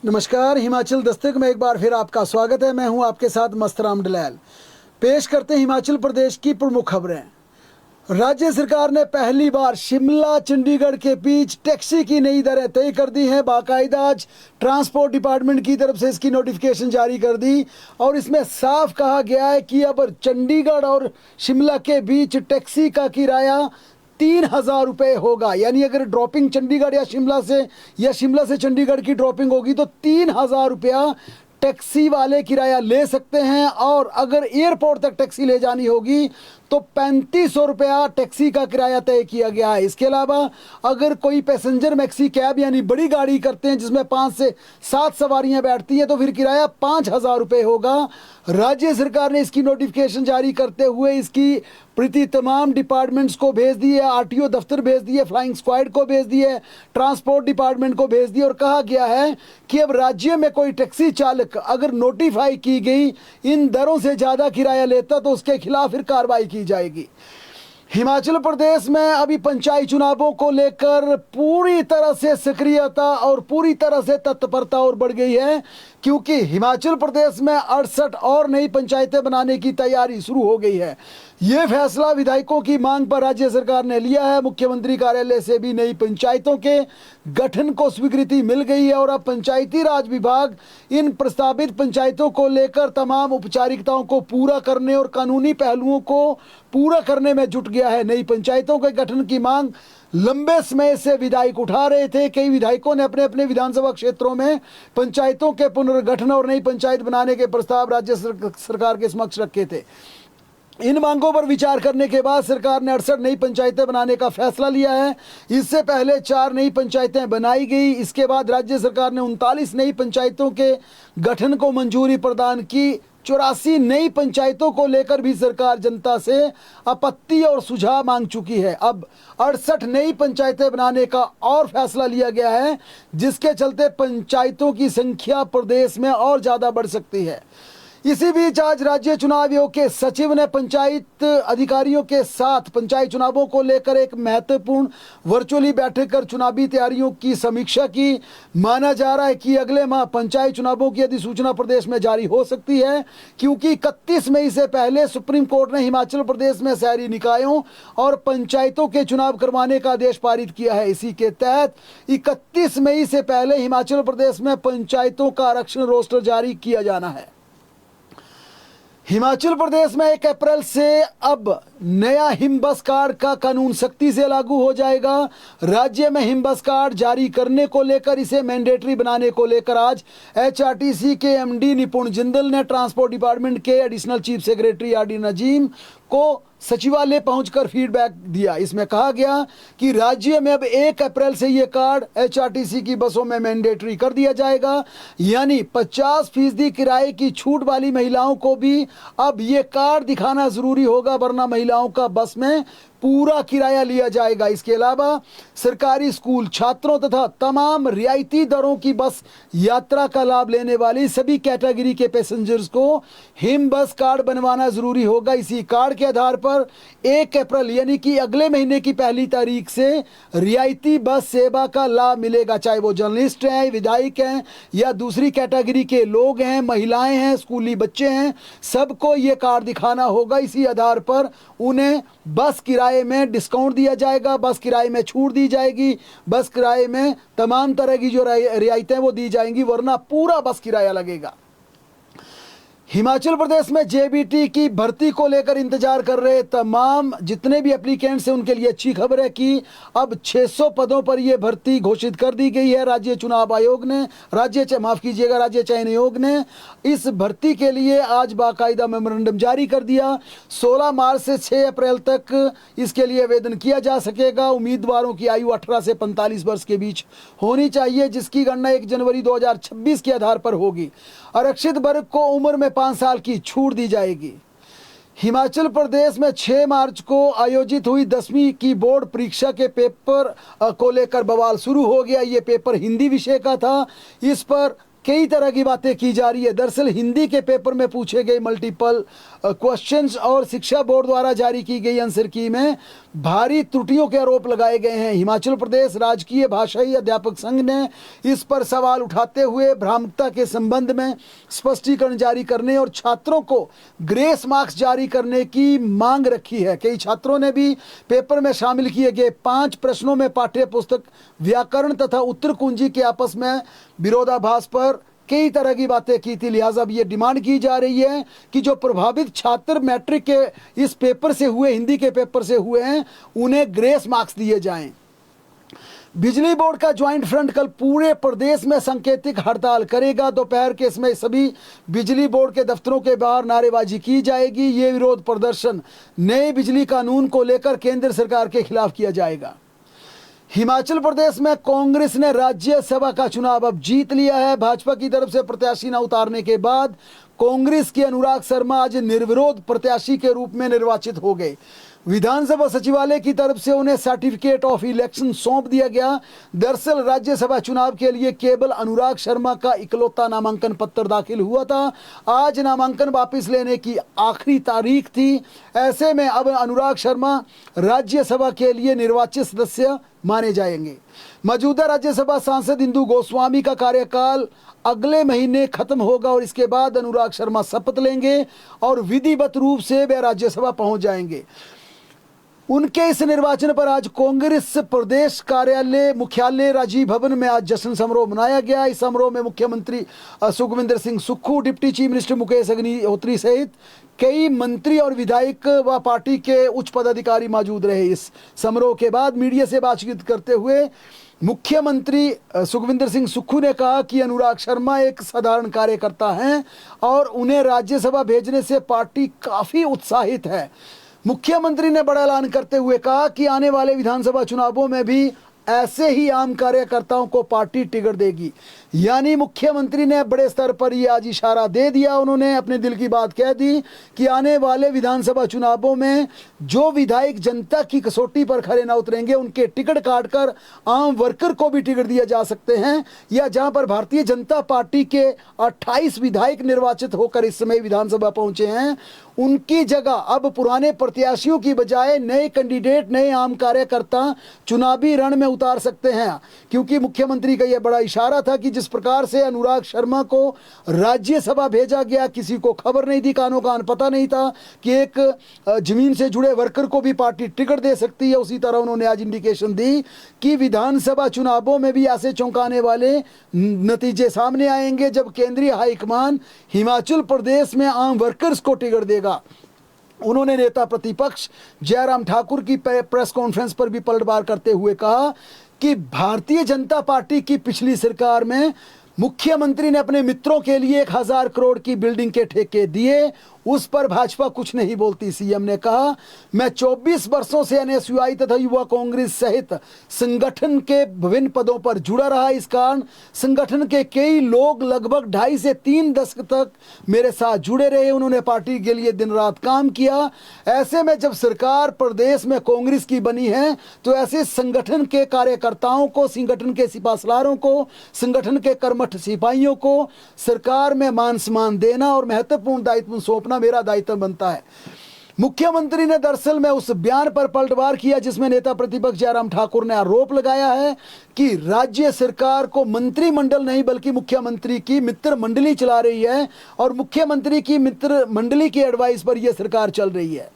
नमस्कार, हिमाचल दस्तक में एक बार फिर आपका स्वागत है। मैं हूं आपके साथ मस्तराम डलैल। पेश करते हैं हिमाचल प्रदेश की प्रमुख खबरें। राज्य सरकार ने पहली बार शिमला चंडीगढ़ के बीच टैक्सी की नई दरें तय कर दी हैं। बाकायदा आज ट्रांसपोर्ट डिपार्टमेंट की तरफ से इसकी नोटिफिकेशन जारी कर दी और इसमें साफ कहा गया है कि अब चंडीगढ़ और शिमला के बीच टैक्सी का किराया 3,000 रुपये होगा। यानी अगर ड्रॉपिंग चंडीगढ़ या शिमला से चंडीगढ़ की ड्रॉपिंग होगी तो 3,000 रुपया टैक्सी वाले किराया ले सकते हैं, और अगर एयरपोर्ट तक टैक्सी ले जानी होगी तो 3,500 रुपया टैक्सी का किराया तय किया गया है। इसके अलावा अगर कोई पैसेंजर मैक्सी कैब यानी बड़ी गाड़ी करते हैं जिसमें 5 से 7 सवारियां बैठती हैं तो फिर किराया 5,000 रुपये होगा। राज्य सरकार ने इसकी नोटिफिकेशन जारी करते हुए इसकी प्रति तमाम डिपार्टमेंट्स को भेज दी है। आरटीओ दफ्तर भेज दिए, फ्लाइंग स्क्वाड को भेज दिए, ट्रांसपोर्ट डिपार्टमेंट को भेज दिए और कहा गया है कि अब राज्य में कोई टैक्सी चालक अगर नोटिफाई की गई इन दरों से ज़्यादा किराया लेता तो उसके खिलाफ फिर कार्रवाई की जाएगी। हिमाचल प्रदेश में अभी पंचायत चुनावों को लेकर पूरी तरह से सक्रियता और पूरी तरह से तत्परता और बढ़ गई है, क्योंकि हिमाचल प्रदेश में 68 और नई पंचायतें बनाने की तैयारी शुरू हो गई है। ये फैसला विधायकों की मांग पर राज्य सरकार ने लिया है। मुख्यमंत्री कार्यालय से भी नई पंचायतों के गठन को स्वीकृति मिल गई है और अब पंचायती राज विभाग इन प्रस्तावित पंचायतों को लेकर तमाम औपचारिकताओं को पूरा करने और कानूनी पहलुओं को पूरा करने में जुट गया है। नई पंचायतों के गठन की मांग लंबे समय से विधायक उठा रहे थे। कई विधायकों ने अपने अपने विधानसभा क्षेत्रों में पंचायतों के पुनर्गठन और नई पंचायत बनाने के प्रस्ताव राज्य सरकार के समक्ष रखे थे। इन मांगों पर विचार करने के बाद सरकार ने 68 नई पंचायतें बनाने का फैसला लिया है। इससे पहले 4 नई पंचायतें बनाई गई। इसके बाद राज्य सरकार ने 39 नई पंचायतों के गठन को मंजूरी प्रदान की। 84 नई पंचायतों को लेकर भी सरकार जनता से आपत्ति और सुझाव मांग चुकी है। अब 68 नई पंचायतें बनाने का और फैसला लिया गया है, जिसके चलते पंचायतों की संख्या प्रदेश में और ज़्यादा बढ़ सकती है। इसी बीच आज राज्य चुनाव आयोग के सचिव ने पंचायत अधिकारियों के साथ पंचायत चुनावों को लेकर एक महत्वपूर्ण वर्चुअली बैठक कर चुनावी तैयारियों की समीक्षा की। माना जा रहा है कि अगले माह पंचायत चुनावों की अधिसूचना प्रदेश में जारी हो सकती है, क्योंकि 31 मई से पहले सुप्रीम कोर्ट ने हिमाचल प्रदेश में शहरी निकायों और पंचायतों के चुनाव करवाने का आदेश पारित किया है। इसी के तहत 31 मई से पहले हिमाचल प्रदेश में पंचायतों का आरक्षण रोस्टर जारी किया जाना है। हिमाचल प्रदेश में 1 अप्रैल से अब नया हिम बस कार्ड का कानून सख्ती से लागू हो जाएगा। राज्य में हिम बस कार्ड जारी करने को लेकर इसे मैंडेटरी बनाने को लेकर आज एचआरटीसी के एमडी निपुण जिंदल ने ट्रांसपोर्ट डिपार्टमेंट के additional chief secretary RD Nazim को सचिवालय पहुंचकर फीडबैक दिया। इसमें कहा गया कि राज्य में अब 1 अप्रैल से ये कार्ड एचआरटीसी की बसों में मैंडेटरी कर दिया जाएगा। यानी 50% किराए की छूट वाली महिलाओं को भी अब ये कार्ड दिखाना जरूरी होगा, वरना महिलाओं का बस में पूरा किराया लिया जाएगा। इसके अलावा सरकारी स्कूल छात्रों तथा तमाम रियायती दरों की बस यात्रा का लाभ लेने वाली सभी कैटेगरी के पैसेंजर्स को हिम बस कार्ड बनवाना जरूरी होगा। इसी कार्ड के आधार पर 1 अप्रैल यानी कि अगले महीने की पहली तारीख से रियायती बस सेवा का लाभ मिलेगा, चाहे वो जर्नलिस्ट हैं, विधायक हैं या दूसरी कैटेगरी के लोग हैं, महिलाएं हैं, स्कूली बच्चे हैं, सबको ये कार्ड दिखाना होगा। इसी आधार पर उन्हें बस किराए में डिस्काउंट दिया जाएगा, बस किराए में छूट दी जाएगी, बस किराए में तमाम तरह की जो रियायतें वो दी जाएंगी, वरना पूरा बस किराया लगेगा। हिमाचल प्रदेश में जेबीटी की भर्ती को लेकर इंतजार कर रहे तमाम जितने भी एप्लीकेंट्स हैं उनके लिए अच्छी खबर है कि अब 600 पदों पर यह भर्ती घोषित कर दी गई है। राज्य चुनाव आयोग ने राज्य चयन आयोग ने इस भर्ती के लिए आज बाकायदा मेमोरेंडम जारी कर दिया। 16 मार्च से 6 अप्रैल तक इसके लिए आवेदन किया जा सकेगा। उम्मीदवारों की आयु 18 से 45 वर्ष के बीच होनी चाहिए, जिसकी गणना 1 जनवरी 2026 के आधार पर होगी। आरक्षित वर्ग को उम्र में 5 साल की छूट दी जाएगी। हिमाचल प्रदेश में 6 मार्च को आयोजित हुई 10वीं की बोर्ड परीक्षा के पेपर को लेकर बवाल शुरू हो गया। ये पेपर हिंदी विषय का था। इस पर कई तरह की बातें की जा रही है। दरअसल हिंदी के पेपर में पूछे गए मल्टीपल क्वेश्चंस और शिक्षा बोर्ड द्वारा जारी की गई आंसर की में भारी त्रुटियों के आरोप लगाए गए हैं। हिमाचल प्रदेश राजकीय भाषाई अध्यापक संघ ने इस पर सवाल उठाते हुए भ्रामकता के संबंध में स्पष्टीकरण जारी करने और छात्रों को ग्रेस मार्क्स जारी करने की मांग रखी है। कई छात्रों ने भी पेपर में शामिल किए गए 5 प्रश्नों में पाठ्य पुस्तक, व्याकरण तथा उत्तर कुंजी के आपस में विरोधाभास पर कई तरह की बातें की थी। लिहाजा अब ये डिमांड की जा रही है कि जो प्रभावित छात्र मैट्रिक के इस पेपर से हुए, हिंदी के पेपर से हुए हैं, उन्हें ग्रेस मार्क्स दिए जाएं। बिजली बोर्ड का ज्वाइंट फ्रंट कल पूरे प्रदेश में सांकेतिक हड़ताल करेगा। दोपहर के समय सभी बिजली बोर्ड के दफ्तरों के बाहर नारेबाजी की जाएगी। ये विरोध प्रदर्शन नए बिजली कानून को लेकर केंद्र सरकार के खिलाफ किया जाएगा। हिमाचल प्रदेश में कांग्रेस ने राज्यसभा का चुनाव अब जीत लिया है। भाजपा की तरफ से प्रत्याशी न उतारने के बाद कांग्रेस के अनुराग शर्मा आज निर्विरोध प्रत्याशी के रूप में निर्वाचित हो गए। विधानसभा सचिवालय की तरफ से उन्हें सर्टिफिकेट ऑफ इलेक्शन सौंप दिया गया। दरअसल राज्यसभा चुनाव के लिए केवल अनुराग शर्मा का इकलौता नामांकन पत्र दाखिल हुआ था। आज नामांकन वापस लेने की आखिरी तारीख थी। ऐसे में अब अनुराग शर्मा राज्यसभा के लिए निर्वाचित सदस्य माने जाएंगे। मौजूदा राज्यसभा सांसद इंदु गोस्वामी का कार्यकाल अगले महीने खत्म होगा और इसके बाद अनुराग शर्मा शपथ लेंगे और विधिवत रूप से वे राज्यसभा पहुंच जाएंगे। उनके इस निर्वाचन पर आज कांग्रेस प्रदेश कार्यालय मुख्यालय राजीव भवन में आज जश्न समारोह मनाया गया। इस समारोह में मुख्यमंत्री Sukhvinder Singh Sukhu, deputy chief minister Mukesh Agnihotri सहित कई मंत्री और विधायक व पार्टी के उच्च पदाधिकारी मौजूद रहे। इस समारोह के बाद मीडिया से बातचीत करते हुए मुख्यमंत्री सुखविंदर सिंह सुक्खू ने कहा कि अनुराग शर्मा एक साधारण कार्यकर्ता हैं और उन्हें राज्यसभा भेजने से पार्टी काफ़ी उत्साहित है। मुख्यमंत्री ने बड़ा ऐलान करते हुए कहा कि आने वाले विधानसभा चुनावों में भी ऐसे ही आम कार्यकर्ताओं को पार्टी टिकट देगी। यानी मुख्यमंत्री ने बड़े स्तर पर ये आज इशारा दे दिया, उन्होंने अपने दिल की बात कह दी कि आने वाले विधानसभा चुनावों में जो विधायक जनता की कसौटी पर खड़े ना उतरेंगे उनके टिकट काटकर आम वर्कर को भी टिकट दिए जा सकते हैं। या जहां पर भारतीय जनता पार्टी के 28 विधायक निर्वाचित होकर इस समय विधानसभा पहुंचे हैं, उनकी जगह अब पुराने प्रत्याशियों की बजाय नए कैंडिडेट, नए आम कार्यकर्ता चुनावी रण में उतार सकते हैं। क्योंकि मुख्यमंत्री का यह बड़ा इशारा था कि जिस प्रकार से अनुराग शर्मा को राज्यसभा भेजा गया, किसी को खबर नहीं थी, कानो कान पता नहीं था कि एक जमीन से जुड़े वर्कर को भी पार्टी टिकट दे सकती है। उसी तरह उन्होंने आज इंडिकेशन दी कि विधानसभा चुनावों में भी ऐसे चौंकाने वाले नतीजे सामने आएंगे जब केंद्रीय हाईकमान हिमाचल प्रदेश में आम वर्कर्स को टिकट देगा। उन्होंने नेता प्रतिपक्ष जयराम ठाकुर की प्रेस कॉन्फ्रेंस पर भी पलटवार करते हुए कहा कि भारतीय जनता पार्टी की पिछली सरकार में मुख्यमंत्री ने अपने मित्रों के लिए 1000 करोड़ की बिल्डिंग के ठेके दिए, उस पर भाजपा कुछ नहीं बोलती। सीएम ने कहा, मैं 24 वर्षों से एनएसयूआई तथा युवा कांग्रेस सहित संगठन के विभिन्न पदों पर जुड़ा रहा। इस कारण संगठन के कई लोग लगभग 2.5 से 3 दशक तक मेरे साथ जुड़े रहे। उन्होंने पार्टी के लिए दिन रात काम किया। ऐसे में जब सरकार प्रदेश में कांग्रेस की बनी है तो ऐसे संगठन के कार्यकर्ताओं को, संगठन के सिपासलारों को, संगठन के कर्मठ सिपाहियों को सरकार में मान सम्मान देना और महत्वपूर्ण दायित्व सौंपना मेरा दायित्व बनता है। मुख्यमंत्री ने दरअसल में उस बयान पर पलटवार किया जिसमें नेता प्रतिपक्ष जयराम ठाकुर ने आरोप लगाया है कि राज्य सरकार को मंत्रिमंडल नहीं बल्कि मुख्यमंत्री की मित्र मंडली चला रही है और मुख्यमंत्री की मित्र मंडली की एडवाइस पर यह सरकार चल रही है।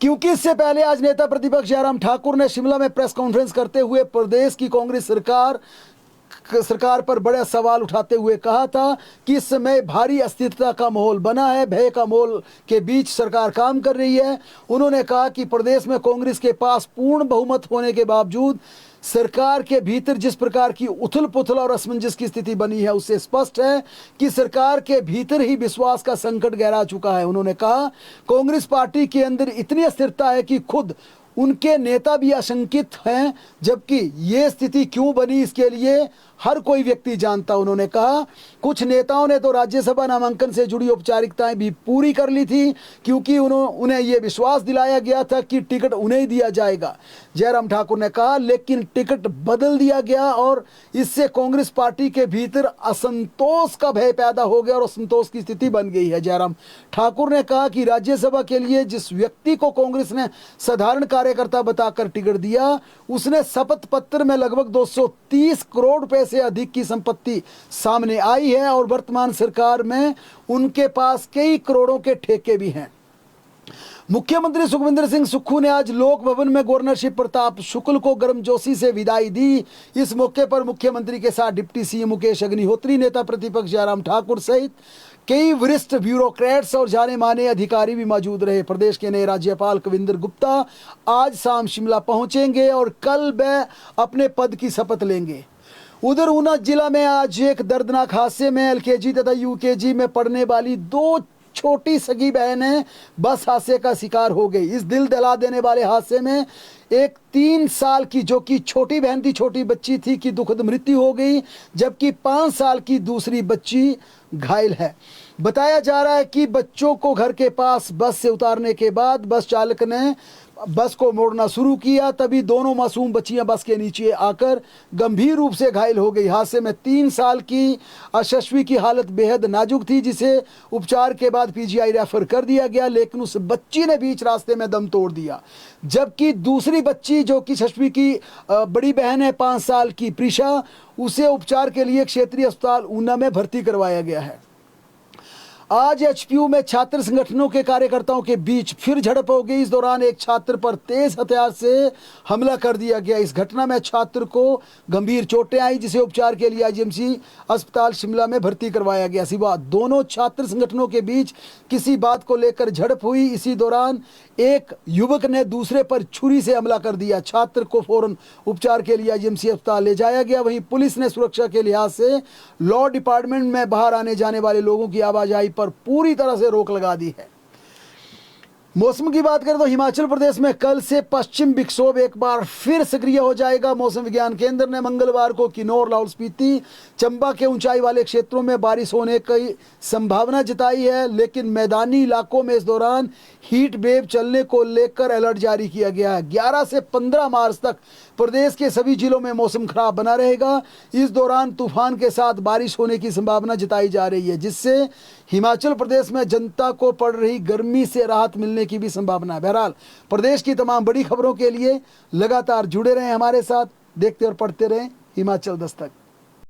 क्योंकि इससे पहले आज नेता प्रतिपक्ष जयराम ठाकुर ने शिमला में प्रेस कॉन्फ्रेंस करते हुए प्रदेश की कांग्रेस सरकार पर बड़े सवाल उठाते हुए कहा था कि इस समय भारी अस्थिरता का माहौल बना है, भय का माहौल के बीच सरकार काम कर रही है। उन्होंने कहा कि प्रदेश में कांग्रेस के पास पूर्ण बहुमत होने के बावजूद सरकार के भीतर जिस प्रकार की उथल पुथल और असमंजस की स्थिति बनी है उससे स्पष्ट है कि सरकार के भीतर ही विश्वास का संकट गहरा चुका है। उन्होंने कहा, कांग्रेस पार्टी के अंदर इतनी अस्थिरता है कि खुद उनके नेता भी आशंकित हैं, जबकि ये स्थिति क्यों बनी इसके लिए हर कोई व्यक्ति जानता। उन्होंने कहा कुछ नेताओं ने तो राज्यसभा नामांकन से जुड़ी औपचारिकताएं भी पूरी कर ली थी, क्योंकि उन्हें ये विश्वास दिलाया गया था कि टिकट उन्हें ही दिया जाएगा। जयराम ठाकुर ने कहा लेकिन टिकट बदल दिया गया और इससे कांग्रेस पार्टी के भीतर असंतोष का भय पैदा हो गया और असंतोष की स्थिति बन गई है। जयराम ठाकुर ने कहा कि राज्यसभा के लिए जिस व्यक्ति को कांग्रेस ने साधारण कार्यकर्ता बताकर टिकट दिया, उसने शपथ पत्र में लगभग 230 करोड़ रुपए से अधिक की संपत्ति सामने आई है और वर्तमान सरकार में उनके पास कई करोड़ों के ठेके भी हैं। मुख्यमंत्री सुखविंदर सिंह सुक्खू ने आज लोक भवन में गवर्नर शिव प्रताप शुक्ल को गर्मजोशी से विदाई दी। इस मौके पर मुख्यमंत्री के साथ डिप्टी सीएम मुकेश अग्निहोत्री, नेता प्रतिपक्ष जयराम ठाकुर सहित कई वरिष्ठ ब्यूरोक्रेट्स और जाने माने अधिकारी भी मौजूद रहे। प्रदेश के नए राज्यपाल कविंद्र गुप्ता आज शाम शिमला पहुंचेंगे और कल वह अपने पद की शपथ लेंगे। उधर ऊना जिला में आज एक दर्दनाक हादसे में एलकेजी तथा यूकेजी में पढ़ने वाली 2 छोटी सगी बहनें बस हादसे का शिकार हो गई। इस दिल दहला देने वाले हादसे में एक 3 साल की जो कि छोटी बहन थी, छोटी बच्ची थी, की दुखद मृत्यु हो गई, जबकि 5 साल की दूसरी बच्ची घायल है। बताया जा रहा है कि बच्चों को घर के पास बस से उतारने के बाद बस चालक ने बस को मोड़ना शुरू किया, तभी दोनों मासूम बच्चियां बस के नीचे आकर गंभीर रूप से घायल हो गई। हादसे में 3 साल की अशस्वी की हालत बेहद नाजुक थी, जिसे उपचार के बाद पीजीआई रेफर कर दिया गया, लेकिन उस बच्ची ने बीच रास्ते में दम तोड़ दिया। जबकि दूसरी बच्ची जो कि अशस्वी की बड़ी बहन है 5 साल की प्रीशा, उसे उपचार के लिए क्षेत्रीय अस्पताल ऊना में भर्ती करवाया गया है। आज एचपीयू में छात्र संगठनों के कार्यकर्ताओं के बीच फिर झड़प हो गई। इस दौरान एक छात्र पर तेज हथियार से हमला कर दिया गया। इस घटना में छात्र को गंभीर चोटें आई, जिसे उपचार के लिए आईजीएमसी अस्पताल शिमला में भर्ती करवाया गया। सिवा दोनों छात्र संगठनों के बीच किसी बात को लेकर झड़प हुई। इसी दौरान एक युवक ने दूसरे पर छुरी से हमला कर दिया। छात्र को फौरन उपचार के लिए आईजीएमसी अस्पताल ले जाया गया। वहीं पुलिस ने सुरक्षा के लिहाज से लॉ डिपार्टमेंट में बाहर आने जाने वाले लोगों की आवाजाही पर पूरी तरह से रोक लगा दी है। मौसम की बात करें तो हिमाचल प्रदेश में कल से पश्चिम विक्षोभ एक बार फिर सक्रिय हो जाएगा। मौसम विज्ञान केंद्र ने मंगलवार को किन्नौर, लाहौल स्पीति, चंबा के ऊंचाई वाले क्षेत्रों में बारिश होने की संभावना जताई है, लेकिन मैदानी इलाकों में इस दौरान हीट वेव चलने को लेकर अलर्ट जारी किया गया है। 11 से 15 मार्च तक प्रदेश के सभी जिलों में मौसम खराब बना रहेगा। इस दौरान तूफान के साथ बारिश होने की संभावना जताई जा रही है, जिससे हिमाचल प्रदेश में जनता को पड़ रही गर्मी से राहत मिलने की भी संभावना है। बहरहाल प्रदेश की तमाम बड़ी खबरों के लिए लगातार जुड़े रहें हमारे साथ, देखते और पढ़ते रहें हिमाचल दस्तक।